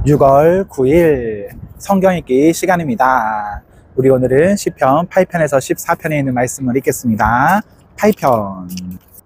6월 9일 성경 읽기 시간입니다. 우리 오늘은 시편 8편에서 14편에 있는 말씀을 읽겠습니다. 8편.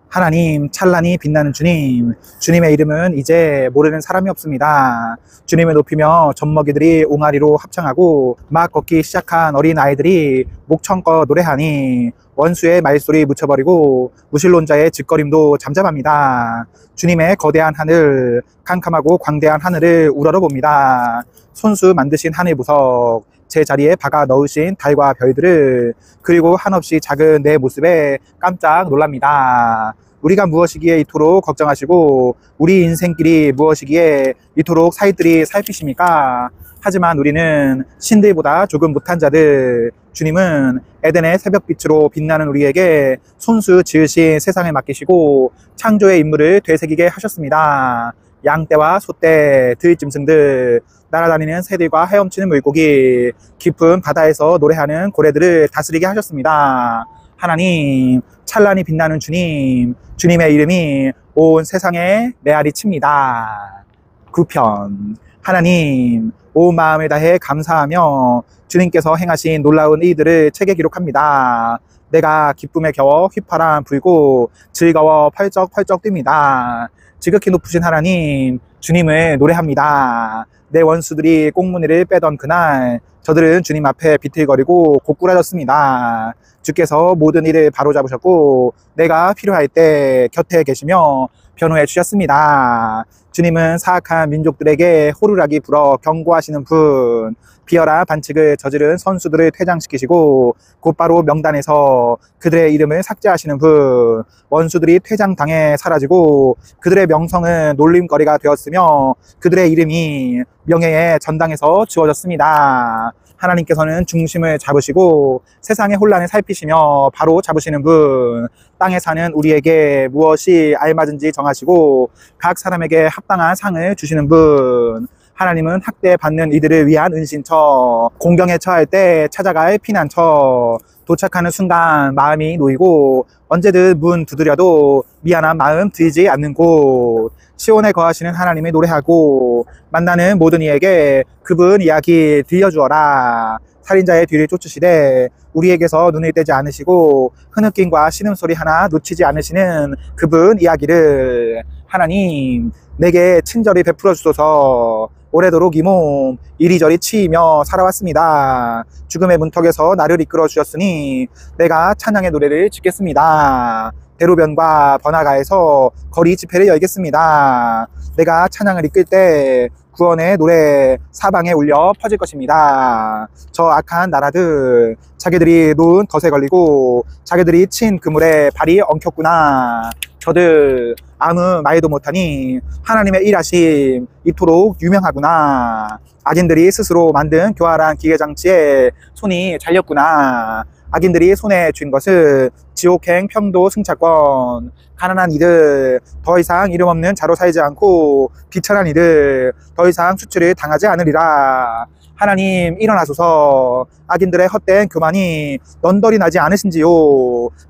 하나님, 찬란히 빛나는 주님, 주님의 이름은 이제 모르는 사람이 없습니다. 주님을 높이며 젖먹이들이 옹알이로 합창하고 막 걷기 시작한 어린 아이들이 목청껏 노래하니 원수의 말소리 묻혀버리고 무신론자의 짓거림도 잠잠합니다. 주님의 거대한 하늘, 캄캄하고 광대한 하늘을 우러러봅니다. 손수 만드신 하늘 보석, 제 자리에 박아 넣으신 달과 별들을, 그리고 한없이 작은 내 모습에 깜짝 놀랍니다. 우리가 무엇이기에 이토록 걱정하시고 우리 인생길이 무엇이기에 이토록 사이들이 살피십니까? 하지만 우리는 신들보다 조금 못한 자들, 주님은 에덴의 새벽빛으로 빛나는 우리에게 손수 지으신 세상을 맡기시고 창조의 인물을 되새기게 하셨습니다. 양떼와 소떼, 들짐승들, 날아다니는 새들과 헤엄치는 물고기, 깊은 바다에서 노래하는 고래들을 다스리게 하셨습니다. 하나님, 찬란히 빛나는 주님, 주님의 이름이 온 세상에 메아리 칩니다. 9편. 하나님, 온 마음을 다해 감사하며 주님께서 행하신 놀라운 일들을 책에 기록합니다. 내가 기쁨에 겨워 휘파람 불고 즐거워 펄쩍펄쩍 뜁니다. 지극히 높으신 하나님, 주님을 노래합니다. 내 원수들이 꽁무니를 빼던 그날, 저들은 주님 앞에 비틀거리고 고꾸라졌습니다. 주께서 모든 일을 바로잡으셨고 내가 필요할 때 곁에 계시며 변호해 주셨습니다. 주님은 사악한 민족들에게 호루라기 불어 경고하시는 분, 비열한 반칙을 저지른 선수들을 퇴장시키시고 곧바로 명단에서 그들의 이름을 삭제하시는 분, 원수들이 퇴장당해 사라지고 그들의 명성은 놀림거리가 되었으며 그들의 이름이 명예의 전당에서 지워졌습니다. 하나님께서는 중심을 잡으시고 세상의 혼란을 살피시며 바로 잡으시는 분, 땅에 사는 우리에게 무엇이 알맞은지 정하시고 각 사람에게 합당한 상을 주시는 분, 하나님은 학대받는 이들을 위한 은신처, 공경에 처할 때 찾아갈 피난처, 도착하는 순간 마음이 놓이고 언제든 문 두드려도 미안한 마음 들지 않는 곳, 시온에 거하시는 하나님을 노래하고 만나는 모든 이에게 그분 이야기 들려주어라. 살인자의 뒤를 쫓으시되 우리에게서 눈을 떼지 않으시고 흐느낌과 신음소리 하나 놓치지 않으시는 그분 이야기를, 하나님, 내게 친절히 베풀어 주소서. 오래도록 이 몸 이리저리 치이며 살아왔습니다. 죽음의 문턱에서 나를 이끌어 주셨으니 내가 찬양의 노래를 짓겠습니다. 대로변과 번화가에서 거리 집회를 열겠습니다. 내가 찬양을 이끌 때 구원의 노래 사방에 울려 퍼질 것입니다. 저 악한 나라들, 자기들이 놓은 덫에 걸리고 자기들이 친 그물에 발이 엉켰구나. 저들 아무 말도 못하니 하나님의 일하심 이토록 유명하구나. 악인들이 스스로 만든 교활한 기계장치에 손이 잘렸구나. 악인들이 손에 쥔 것은 지옥행 평도 승차권. 가난한 이들, 더 이상 이름 없는 자로 살지 않고 비천한 이들, 더 이상 수치를 당하지 않으리라. 하나님, 일어나소서. 악인들의 헛된 교만이 넌덜이 나지 않으신지요.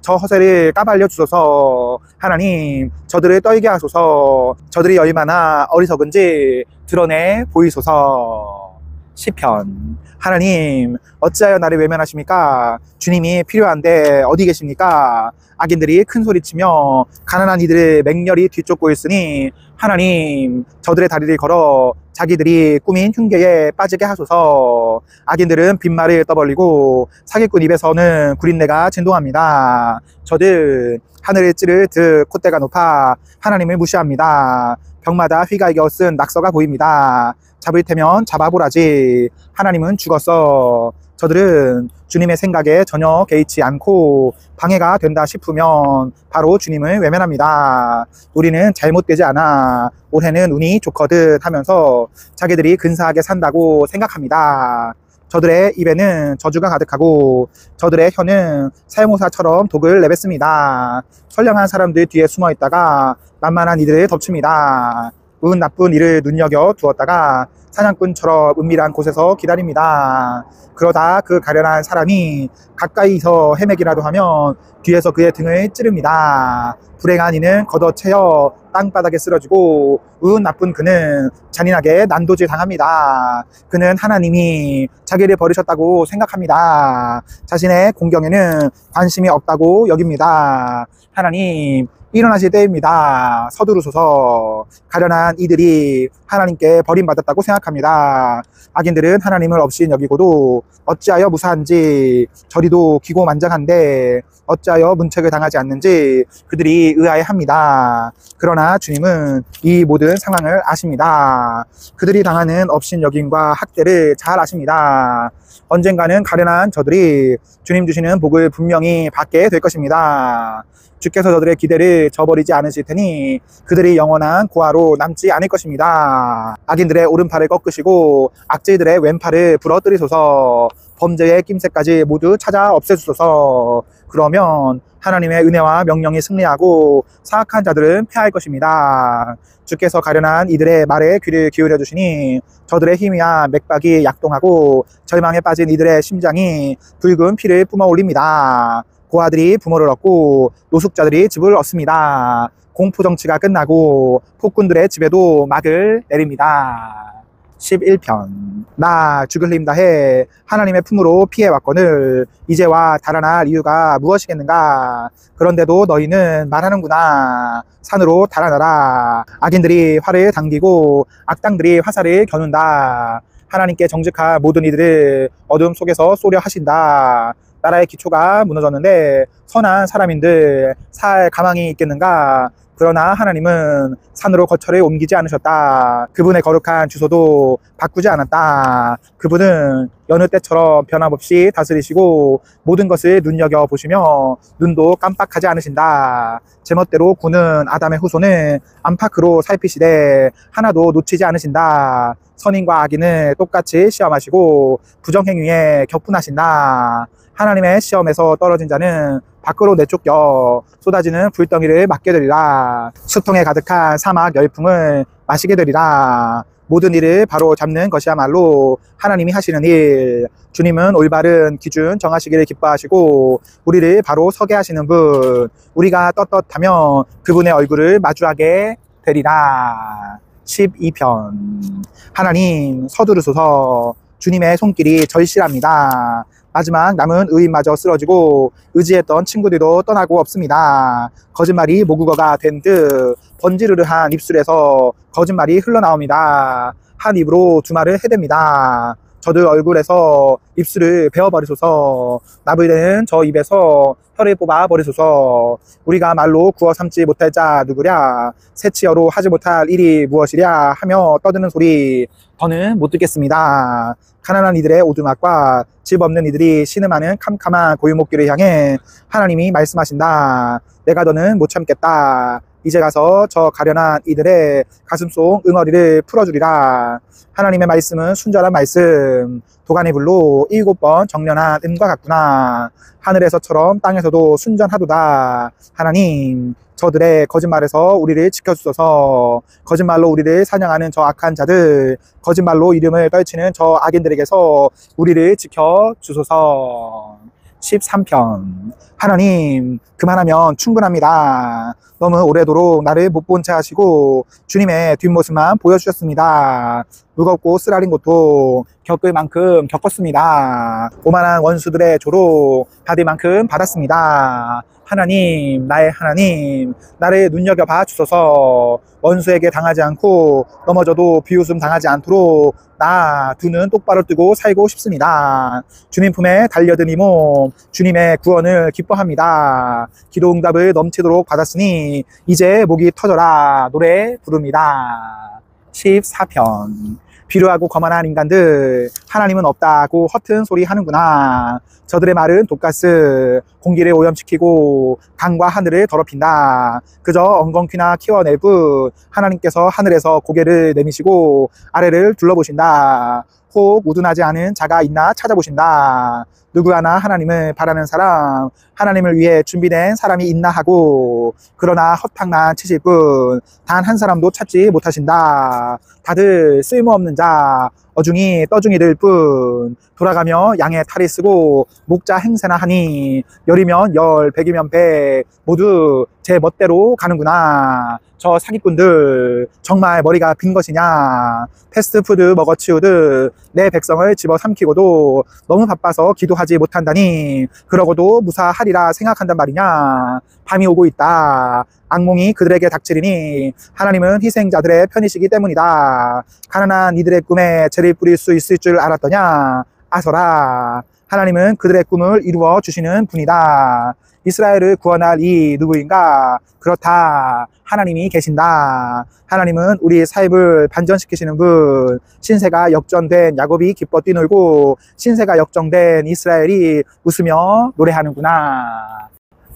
저 허세를 까발려 주소서. 하나님, 저들을 떨게 하소서. 저들이 얼마나 어리석은지 드러내 보이소서. 시편. 하나님, 어찌하여 나를 외면하십니까? 주님이 필요한데 어디 계십니까? 악인들이 큰 소리치며 가난한 이들을 맹렬히 뒤쫓고 있으니 하나님, 저들의 다리를 걸어 자기들이 꾸민 흉계에 빠지게 하소서. 악인들은 빈말을 떠벌리고 사기꾼 입에서는 구린내가 진동합니다. 저들 하늘을 찌를 듯 콧대가 높아 하나님을 무시합니다. 벽마다 휘갈겨 쓴 낙서가 보입니다. 잡을 테면 잡아보라지. 하나님은 죽었어. 저들은 주님의 생각에 전혀 개의치 않고 방해가 된다 싶으면 바로 주님을 외면합니다. 우리는 잘못되지 않아. 올해는 운이 좋거든 하면서 자기들이 근사하게 산다고 생각합니다. 저들의 입에는 저주가 가득하고 저들의 혀는 살모사처럼 독을 내뱉습니다. 선량한 사람들 뒤에 숨어 있다가 만만한 이들을 덮칩니다. 운 나쁜 일을 눈여겨 두었다가 사냥꾼처럼 은밀한 곳에서 기다립니다. 그러다 그 가련한 사람이 가까이서 헤매기라도 하면 뒤에서 그의 등을 찌릅니다. 불행한 이는 걷어채여 땅바닥에 쓰러지고 운 나쁜 그는 잔인하게 난도질 당합니다. 그는 하나님이 자기를 버리셨다고 생각합니다. 자신의 공경에는 관심이 없다고 여깁니다. 하나님, 일어나실 때입니다. 서두르소서. 가련한 이들이 하나님께 버림받았다고 생각합니다. 악인들은 하나님을 없이 여기고도 어찌하여 무사한지, 저리도 기고만장한데 어찌하여 문책을 당하지 않는지 그들이 의아해합니다. 그러나 주님은 이 모든 상황을 아십니다. 그들이 당하는 업신여김과 학대를 잘 아십니다. 언젠가는 가련한 저들이 주님 주시는 복을 분명히 받게 될 것입니다. 주께서 저들의 기대를 저버리지 않으실 테니 그들이 영원한 고아로 남지 않을 것입니다. 악인들의 오른팔을 꺾으시고 악질들의 왼팔을 부러뜨리소서. 범죄의 낌새까지 모두 찾아 없애주소서. 그러면 하나님의 은혜와 명령이 승리하고 사악한 자들은 패할 것입니다. 주께서 가련한 이들의 말에 귀를 기울여 주시니 저들의 힘이야 맥박이 약동하고 절망에 빠진 이들의 심장이 붉은 피를 뿜어 올립니다. 고아들이 부모를 얻고 노숙자들이 집을 얻습니다. 공포정치가 끝나고 폭군들의 집에도 막을 내립니다. 11편. 나 죽을 힘 다해 하나님의 품으로 피해왔거늘 이제와 달아날 이유가 무엇이겠는가. 그런데도 너희는 말하는구나. 산으로 달아나라. 악인들이 활을 당기고 악당들이 화살을 겨눈다. 하나님께 정직한 모든 이들을 어둠 속에서 쏘려 하신다. 나라의 기초가 무너졌는데 선한 사람인들 살 가망이 있겠는가. 그러나 하나님은 산으로 거처를 옮기지 않으셨다. 그분의 거룩한 주소도 바꾸지 않았다. 그분은 여느 때처럼 변함없이 다스리시고 모든 것을 눈여겨보시며 눈도 깜빡하지 않으신다. 제멋대로 구는 아담의 후손은 안팎으로 살피시되 하나도 놓치지 않으신다. 선인과 악인을 똑같이 시험하시고 부정행위에 격분하신다. 하나님의 시험에서 떨어진 자는 밖으로 내쫓겨 쏟아지는 불덩이를 맞게 되리라. 수통에 가득한 사막 열풍을 마시게 되리라. 모든 일을 바로 잡는 것이야말로 하나님이 하시는 일. 주님은 올바른 기준 정하시기를 기뻐하시고 우리를 바로 서게 하시는 분. 우리가 떳떳하면 그분의 얼굴을 마주하게 되리라. 12편. 하나님 서두르소서. 주님의 손길이 절실합니다. 마지막 남은 의인마저 쓰러지고 의지했던 친구들도 떠나고 없습니다. 거짓말이 모국어가 된 듯 번지르르한 입술에서 거짓말이 흘러나옵니다. 한 입으로 두 말을 해댑니다. 저들 얼굴에서 입술을 베어버리소서. 나불대는 저 입에서 혀를 뽑아버리소서. 우리가 말로 구워 삼지 못할 자 누구랴. 새치어로 하지 못할 일이 무엇이랴 하며 떠드는 소리 더는 못 듣겠습니다. 가난한 이들의 오두막과 집 없는 이들이 신음하는 캄캄한 고유목길을 향해 하나님이 말씀하신다. 내가 더는 못 참겠다. 이제 가서 저 가련한 이들의 가슴속 응어리를 풀어주리라. 하나님의 말씀은 순전한 말씀, 도가니 불로 7번 정련한 음과 같구나. 하늘에서처럼 땅에서도 순전하도다. 하나님, 저들의 거짓말에서 우리를 지켜주소서. 거짓말로 우리를 사냥하는 저 악한 자들, 거짓말로 이름을 떨치는 저 악인들에게서 우리를 지켜주소서. 13편. 하나님, 그만하면 충분합니다. 너무 오래도록 나를 못 본 채 하시고 주님의 뒷모습만 보여주셨습니다. 무겁고 쓰라린 고통 겪을 만큼 겪었습니다. 오만한 원수들의 조로 받을 만큼 받았습니다. 하나님, 나의 하나님, 나를 눈여겨봐 주소서. 원수에게 당하지 않고 넘어져도 비웃음 당하지 않도록 나 두 눈 똑바로 뜨고 살고 싶습니다. 주님 품에 달려든 이 몸, 주님의 구원을 기뻐합니다. 기도 응답을 넘치도록 받았으니 이제 목이 터져라 노래 부릅니다. 14편. 비루하고 거만한 인간들, 하나님은 없다고 허튼 소리 하는구나. 저들의 말은 독가스, 공기를 오염시키고 강과 하늘을 더럽힌다. 그저 엉겅퀴나 키워낼 뿐 하나님께서 하늘에서 고개를 내미시고 아래를 둘러보신다. 혹 우둔하지 않은 자가 있나 찾아보신다. 누구 하나 하나님을 바라는 사람, 하나님을 위해 준비된 사람이 있나 하고, 그러나 허탕만 치실 뿐 단 한 사람도 찾지 못하신다. 다들 쓸모없는 자, 어중이 떠중이들 뿐. 돌아가며 양의 탈이 쓰고 목자 행세나 하니, 열이면 열, 백이면 백, 모두 제 멋대로 가는구나. 저 사기꾼들 정말 머리가 빈 것이냐. 패스트푸드 먹어치우듯 내 백성을 집어삼키고도 너무 바빠서 기도하지 못한다니, 그러고도 무사하리라 생각한단 말이냐. 밤이 오고 있다. 악몽이 그들에게 닥치리니 하나님은 희생자들의 편이시기 때문이다. 가난한 이들의 꿈에 재를 뿌릴 수 있을 줄 알았더냐. 아서라. 하나님은 그들의 꿈을 이루어 주시는 분이다. 이스라엘을 구원할 이 누구인가? 그렇다. 하나님이 계신다. 하나님은 우리 삶을 반전시키시는 분. 신세가 역전된 야곱이 기뻐 뛰놀고 신세가 역전된 이스라엘이 웃으며 노래하는구나.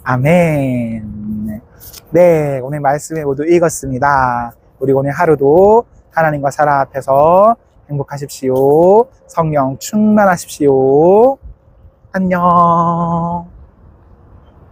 아멘. 네, 오늘 말씀을 모두 읽었습니다. 우리 오늘 하루도 하나님과 사랑 앞에서 행복하십시오. 성령 충만하십시오. 안녕.